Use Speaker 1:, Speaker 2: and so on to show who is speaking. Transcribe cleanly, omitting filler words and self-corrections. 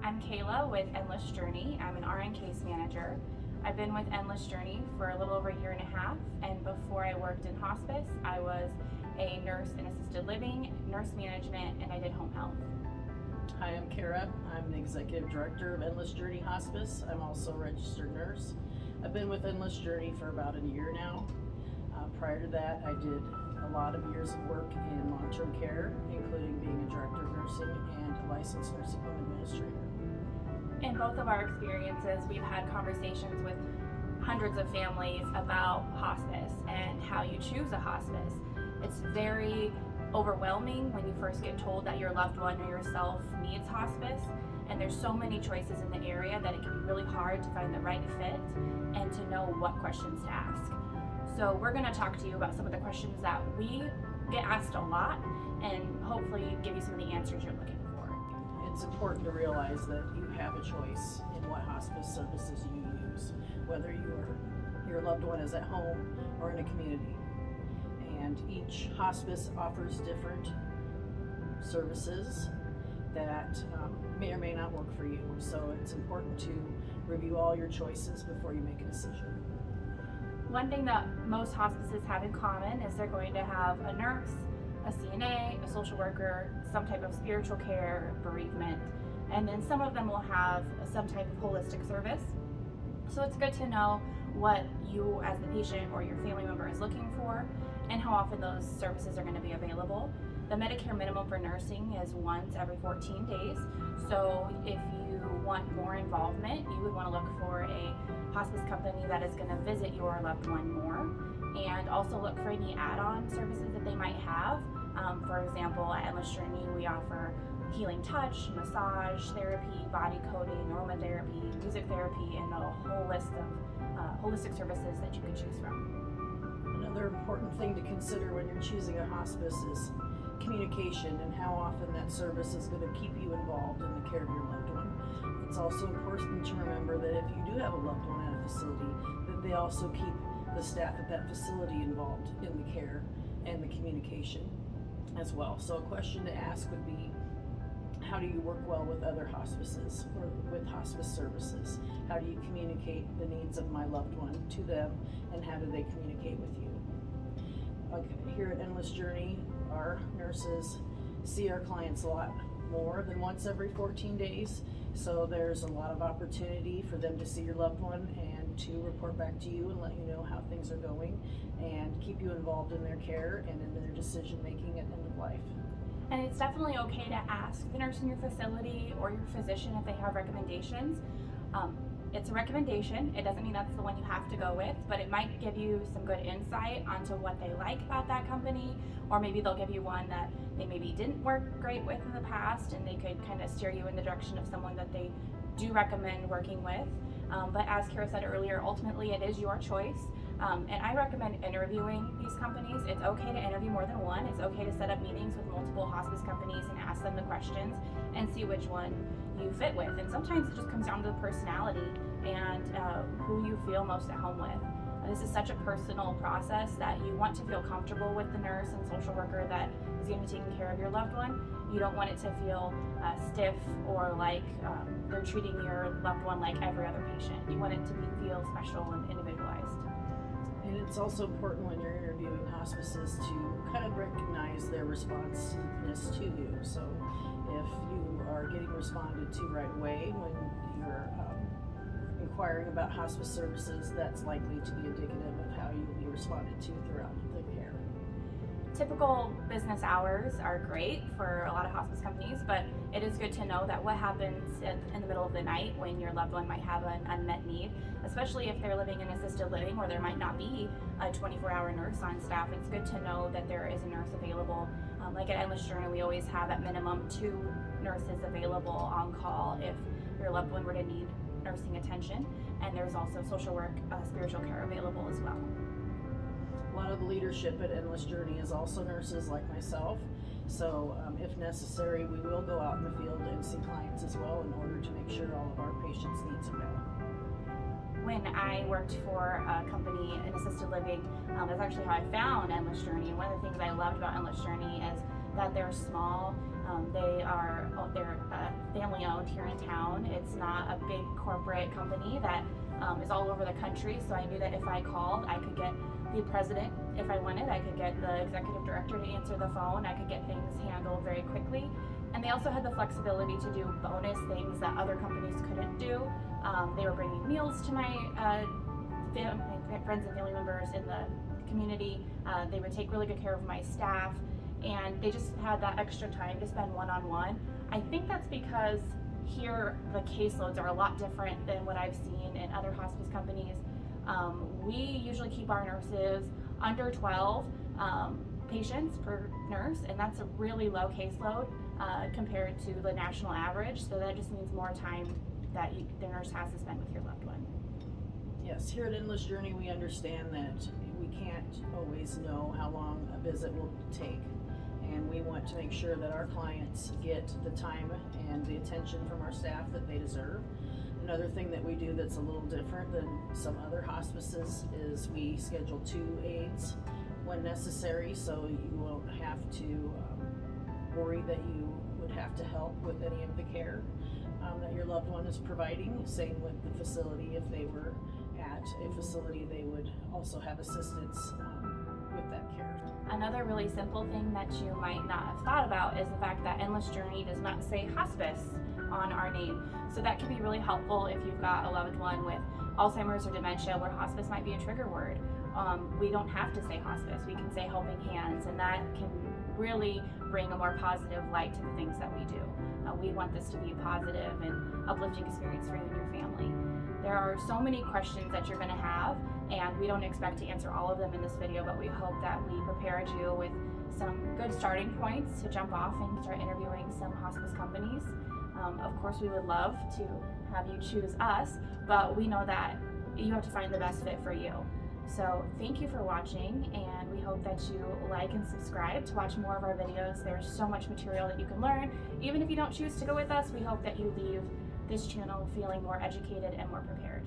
Speaker 1: I'm Kayla with Endless Journey. I'm an RN case manager. I've been with Endless Journey for a little over a year and a half, and before I worked in hospice, I was a nurse in assisted living, nurse management, and I did home health.
Speaker 2: Hi, I'm Kara. I'm the Executive Director of Endless Journey Hospice. I'm also a registered nurse. I've been with Endless Journey for about a year now. Prior to that, I did a lot of years of work in long-term care, including being a Director of Nursing and a licensed nursing home administrator.
Speaker 1: In both of our experiences, we've had conversations with hundreds of families about hospice and how you choose a hospice. It's very overwhelming when you first get told that your loved one or yourself needs hospice, and there's so many choices in the area that it can be really hard to find the right fit and to know what questions to ask. So we're going to talk to you about some of the questions that we get asked a lot and hopefully give you some of the answers you're looking for.
Speaker 2: It's important to realize that you have a choice in what hospice services you use, whether your loved one is at home or in a community. And each hospice offers different services that may or may not work for you. So it's important to review all your choices before you make a decision.
Speaker 1: One thing that most hospices have in common is they're going to have a nurse, a CNA, a social worker, some type of spiritual care, bereavement, and then some of them will have some type of holistic service. So it's good to know what you as the patient or your family member is looking for and how often those services are going to be available. The Medicare minimum for nursing is once every 14 days. So if you want more involvement, you would want to look for a hospice company that is going to visit your loved one more, and also look for any add-on services that they might have. For example, at Endless Journey, we offer healing touch, massage therapy, body coding, aromatherapy, music therapy, and a whole list of holistic services that you can choose from.
Speaker 2: Another important thing to consider when you're choosing a hospice is communication and how often that service is going to keep you involved in the care of your loved one. It's also important to remember that if you do have a loved one at a facility, that they also keep the staff at that facility involved in the care and the communication as well. So a question to ask would be, how do you work well with other hospices or with hospice services? How do you communicate the needs of my loved one to them, and how do they communicate with you? Okay, here at Endless Journey, our nurses see our clients a lot more than once every 14 days. So there's a lot of opportunity for them to see your loved one and to report back to you and let you know how things are going and keep you involved in their care and in their decision making at end of life.
Speaker 1: And it's definitely okay to ask the nurse in your facility or your physician if they have recommendations. It's a recommendation. It doesn't mean that's the one you have to go with, but it might give you some good insight onto what they like about that company, or maybe they'll give you one that they maybe didn't work great with in the past, and they could kind of steer you in the direction of someone that they do recommend working with. But as Kara said earlier, ultimately it is your choice. And I recommend interviewing these companies. It's okay to interview more than one. It's okay to set up meetings with multiple hospice companies and ask them the questions and see which one you fit with. And sometimes it just comes down to the personality and who you feel most at home with. This is such a personal process that you want to feel comfortable with the nurse and social worker that is going to be taking care of your loved one. You don't want it to feel stiff or like they're treating your loved one like every other patient. You want it to feel special and individualized.
Speaker 2: And it's also important when you're interviewing hospices to kind of recognize their responsiveness to you. So if you are getting responded to right away when you're inquiring about hospice services, that's likely to be indicative of how you will be responded to throughout the care.
Speaker 1: Typical business hours are great for a lot of hospice companies, but it is good to know that what happens in the middle of the night when your loved one might have an unmet need, especially if they're living in assisted living where there might not be a 24-hour nurse on staff. It's good to know that there is a nurse available. Like at Endless Journey, we always have at minimum 2 nurses available on call if your loved one were to need nursing attention, and there's also social work, spiritual care available as well.
Speaker 2: A lot of the leadership at Endless Journey is also nurses like myself, so if necessary, we will go out in the field and see clients as well in order to make sure all of our patients' needs are met.
Speaker 1: When I worked for a company in assisted living, that's actually how I found Endless Journey. One of the things I loved about Endless Journey is that they're small. They're family owned here in town. It's not a big corporate company that is all over the country. So I knew that if I called, I could get the president if I wanted. I could get the executive director to answer the phone. I could get things handled very quickly. And they also had the flexibility to do bonus things that other companies couldn't do. They were bringing meals to my friends and family members in the community. They would take really good care of my staff, and they just had that extra time to spend one-on-one. I think that's because here the caseloads are a lot different than what I've seen in other hospice companies. We usually keep our nurses under 12 patients per nurse, and that's a really low caseload compared to the national average. So that just means more time that the nurse has to spend with your loved one.
Speaker 2: Yes, here at Endless Journey, we understand that we can't always know how long a visit will take, and we want to make sure that our clients get the time and the attention from our staff that they deserve. Another thing that we do that's a little different than some other hospices is we schedule 2 aides when necessary, so you won't have to worry that you would have to help with any of the care that your loved one is providing. Same with the facility. If they were at a facility, they would also have assistance with that care.
Speaker 1: Another really simple thing that you might not have thought about is the fact that Endless Journey does not say hospice on our name. So that can be really helpful if you've got a loved one with Alzheimer's or dementia where hospice might be a trigger word. We don't have to say hospice, we can say helping hands, and that can really bring a more positive light to the things that we do. We want this to be a positive and uplifting experience for you and your family. There are so many questions that you're going to have, and we don't expect to answer all of them in this video, but we hope that we prepared you with some good starting points to jump off and start interviewing some hospice companies. Of course, we would love to have you choose us, but we know that you have to find the best fit for you. So thank you for watching, and we hope that you like and subscribe to watch more of our videos. There's so much material that you can learn. Even if you don't choose to go with us, we hope that you leave this channel feeling more educated and more prepared.